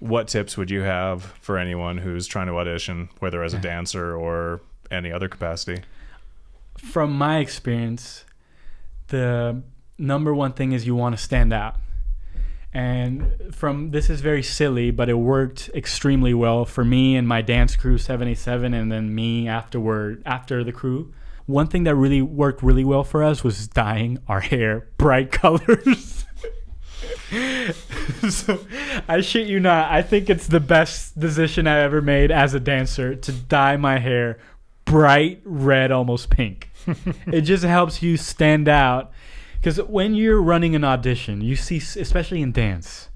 what tips would you have for anyone who's trying to audition, whether as a dancer or any other capacity? From my experience, the number one thing is you want to stand out. And this is very silly, but it worked extremely well for me and my dance crew 787, and then me after the crew. One thing that really worked really well for us was dyeing our hair bright colors. So I shit you not, I think it's the best decision I ever made as a dancer, to dye my hair bright red, almost pink. It just helps you stand out. Because when you're running an audition, you see, especially in dance,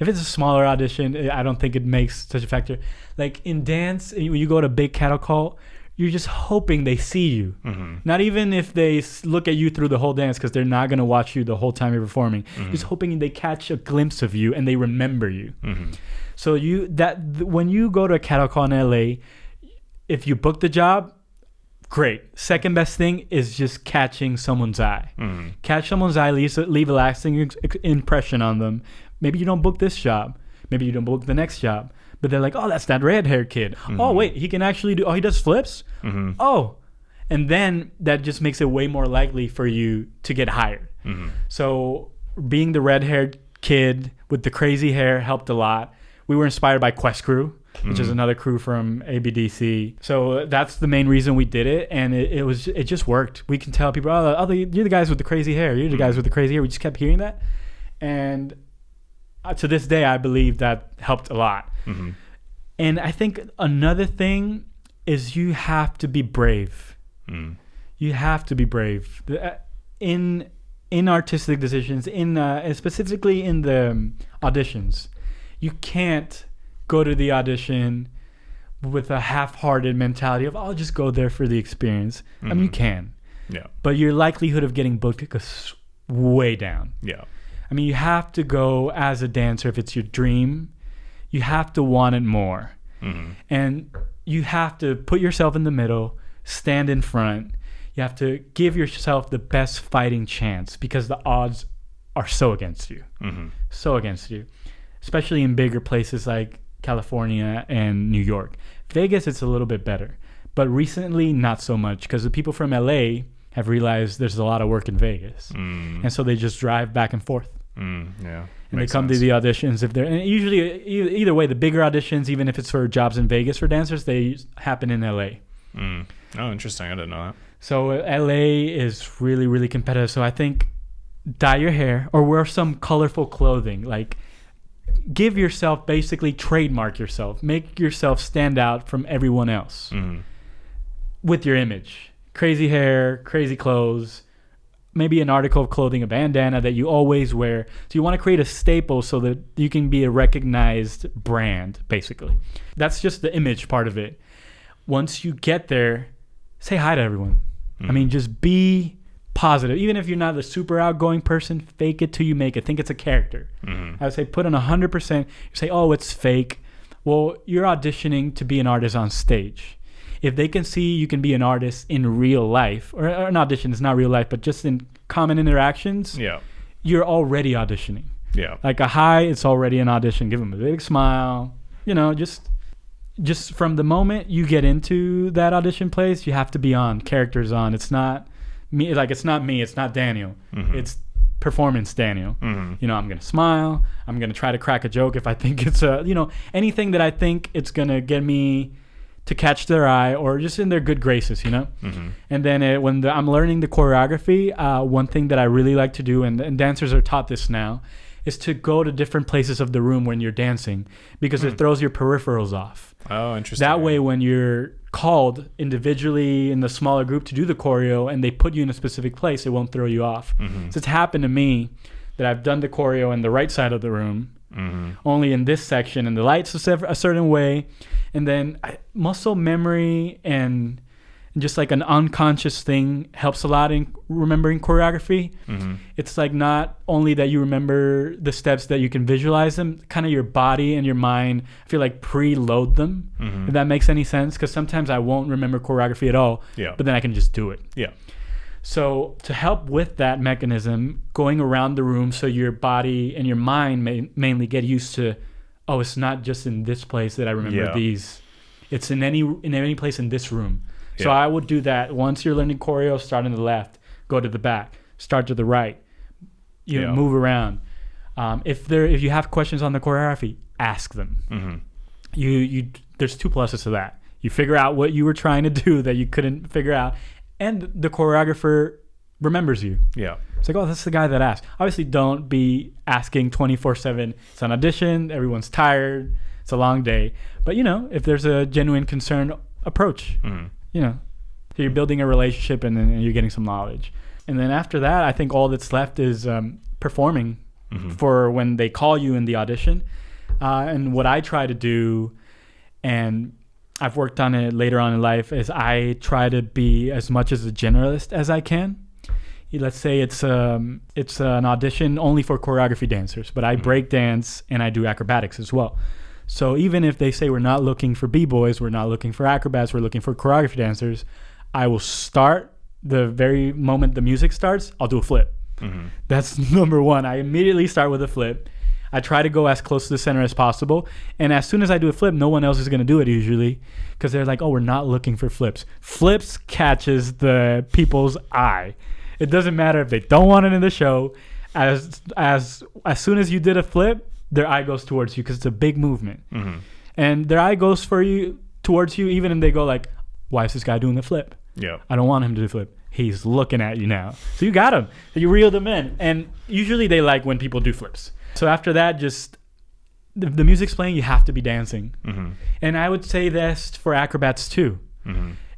if it's a smaller audition, I don't think it makes such a factor. Like in dance, when you go to big cattle call, you're just hoping they see you. Mm-hmm. Not even if they look at you through the whole dance, because they're not going to watch you the whole time you're performing. Mm-hmm. Just hoping they catch a glimpse of you and they remember you. Mm-hmm. So when you go to a cattle call in LA, if you book the job, great. Second best thing is just catching someone's eye. Mm-hmm. Catch someone's eye, leave a lasting impression on them. Maybe you don't book this job. Maybe you don't book the next job. But they're like, oh, that's that red-haired kid. Mm-hmm. Oh, wait, he can actually he does flips? Mm-hmm. Oh. And then that just makes it way more likely for you to get hired. Mm-hmm. So being the red-haired kid with the crazy hair helped a lot. We were inspired by Quest Crew, which is another crew from ABDC. So that's the main reason we did it, and it just worked. We can tell people, oh, you're the guys with the crazy hair. You're the guys with the crazy hair. We just kept hearing that, and to this day, I believe that helped a lot. Mm-hmm. And I think another thing is you have to be brave. Mm. You have to be brave in artistic decisions, specifically in the auditions. You can't go to the audition with a half-hearted mentality of, I'll just go there for the experience. Mm-hmm. I mean, you can. Yeah. But your likelihood of getting booked goes way down. Yeah. I mean, you have to go as a dancer, if it's your dream, you have to want it more. Mm-hmm. And you have to put yourself in the middle, stand in front. You have to give yourself the best fighting chance, because the odds are so against you. Mm-hmm. So against you. Especially in bigger places like California and New York. Vegas, it's a little bit better. But recently, not so much, because the people from LA have realized there's a lot of work in Vegas. And so they just drive back and forth. Yeah. And they come to the auditions. And usually, either way, the bigger auditions, even if it's for jobs in Vegas for dancers, they happen in LA. Oh, interesting. I didn't know that. So LA is really, really competitive. So I think dye your hair or wear some colorful clothing. Like, give yourself, basically trademark yourself. Make yourself stand out from everyone else with your image. Crazy hair, crazy clothes, maybe an article of clothing, a bandana that you always wear. So you want to create a staple so that you can be a recognized brand, basically. That's just the image part of it. Once you get there, say hi to everyone. I mean, just be positive. Even if you're not a super outgoing person, fake it till you make it. Think it's a character. I would say put on 100%. You say, oh, it's fake. Well, you're auditioning to be an artist on stage. If they can see you can be an artist in real life, or an audition is not real life, but just in common interactions, you're already auditioning. Yeah. Like a hi, it's already an audition. Give them a big smile. You know, just from the moment you get into that audition place, you have to be on. Characters on. It's not me. Like, it's not me. It's not Daniel. It's performance Daniel. You know, I'm going to smile. I'm going to try to crack a joke if I think it's anything that I think it's going to get me to catch their eye or just in their good graces, you know? And then when I'm learning the choreography, one thing that I really like to do, and dancers are taught this now, is to go to different places of the room when you're dancing, because it throws your peripherals off. Oh, interesting. That way, when you're called individually in the smaller group to do the choreo and they put you in a specific place, it won't throw you off. So it's happened to me that I've done the choreo in the right side of the room, only in this section, and the light's a certain way. And then muscle memory and just like an unconscious thing helps a lot in remembering choreography. It's like not only that you remember the steps, that you can visualize them, kind of your body and your mind, I feel like preload them, if that makes any sense. Because sometimes I won't remember choreography at all, but then I can just do it. So to help with that mechanism, going around the room so your body and your mind mainly get used to oh, it's not just in this place that I remember these. It's in any place in this room. So I would do that. Once you're learning choreo, start on the left, go to the back, start to the right, move around. If you have questions on the choreography, ask them. There's 2 pluses to that. You figure out what you were trying to do that you couldn't figure out, and the choreographer remembers you. Yeah. It's like, oh, that's the guy that asked. Obviously, don't be asking 24/7. It's an audition. Everyone's tired. It's a long day. But, if there's a genuine concern, approach. So you're building a relationship, and then you're getting some knowledge. And then after that, I think all that's left is performing for when they call you in the audition. And what I try to do, and I've worked on it later on in life, is I try to be as much as a generalist as I can. Let's say it's an audition only for choreography dancers, but I break dance and I do acrobatics as well. So even if they say we're not looking for b-boys, we're not looking for acrobats, we're looking for choreography dancers, I will start the very moment the music starts, I'll do a flip. That's number one. I immediately start with a flip. I try to go as close to the center as possible. And as soon as I do a flip, no one else is going to do it usually, because they're like, oh, we're not looking for flips. Flips catches the people's eye. It doesn't matter if they don't want it in the show. As soon as you did a flip, their eye goes towards you because it's a big movement. And their eye goes towards you even if they go like, why is this guy doing the flip? Yeah, I don't want him to do the flip. He's looking at you now. So you got him. You reel them in. And usually they like when people do flips. So after that, just the music's playing, you have to be dancing. And I would say this for acrobats too.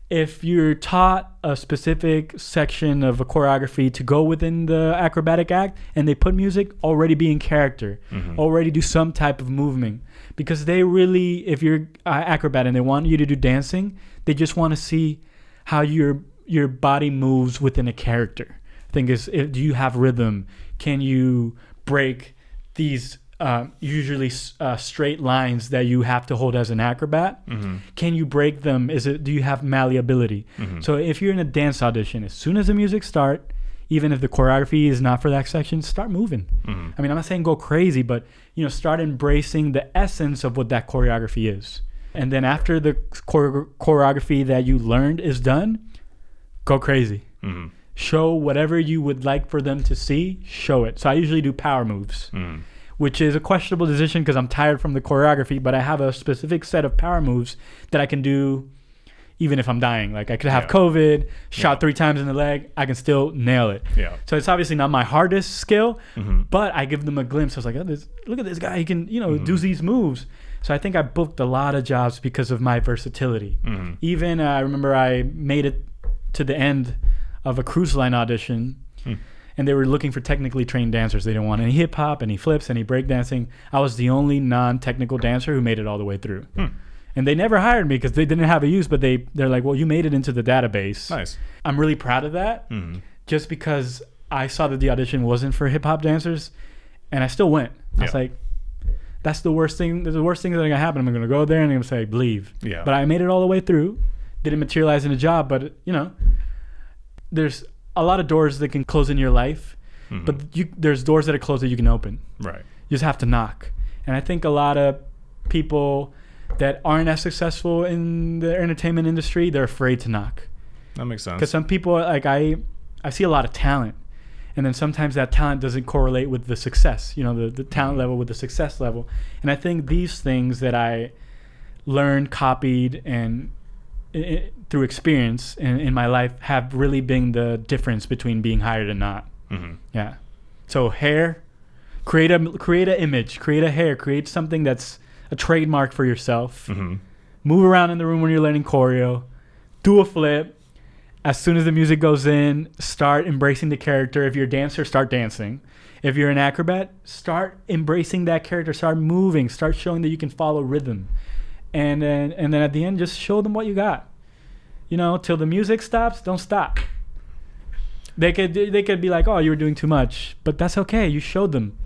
If you're taught a specific section of a choreography to go within the acrobatic act and they put music, already be in character, already do some type of movement. Because they really, if you're an acrobat and they want you to do dancing, they just want to see how your body moves within a character. The thing is, do you have rhythm? Can you break these usually straight lines that you have to hold as an acrobat? Can you break them? Do you have malleability? So if you're in a dance audition, as soon as the music starts, even if the choreography is not for that section, start moving. I mean, I'm not saying go crazy, but start embracing the essence of what that choreography is. And then after the choreography that you learned is done, go crazy. Show whatever you would like for them to see, show it. So I usually do power moves, which is a questionable decision because I'm tired from the choreography, but I have a specific set of power moves that I can do even if I'm dying. Like I could have COVID, shot 3 times in the leg, I can still nail it. So it's obviously not my hardest skill, but I give them a glimpse. I was like, look at this guy, he can do these moves. So I think I booked a lot of jobs because of my versatility. Even I remember I made it to the end of a cruise line audition, and they were looking for technically trained dancers. They didn't want any hip hop, any flips, any breakdancing. I was the only non-technical dancer who made it all the way through. And they never hired me because they didn't have a use, but they're like, well, you made it into the database. Nice. I'm really proud of that, just because I saw that the audition wasn't for hip hop dancers, and I still went. I was like, that's the worst thing. The worst thing that's going to happen. I'm going to go there and I'm going to say, leave. But I made it all the way through. Didn't materialize in a job, but there's a lot of doors that can close in your life, but there's doors that are closed that you can open. Right. You just have to knock. And I think a lot of people that aren't as successful in the entertainment industry, they're afraid to knock. That makes sense. Because some people, like I see a lot of talent, and then sometimes that talent doesn't correlate with the success, the talent level with the success level. And I think these things that I learned, copied, and through experience in my life have really been the difference between being hired and not. Yeah. So hair, create a image, create a hair, create something that's a trademark for yourself. Move around in the room when you're learning choreo, do a flip. As soon as the music goes in, start embracing the character. If you're a dancer, start dancing. If you're an acrobat, start embracing that character, start moving, start showing that you can follow rhythm. And then at the end, just show them what you got. Till the music stops, don't stop. They could be like, oh, you were doing too much. But that's okay. You showed them.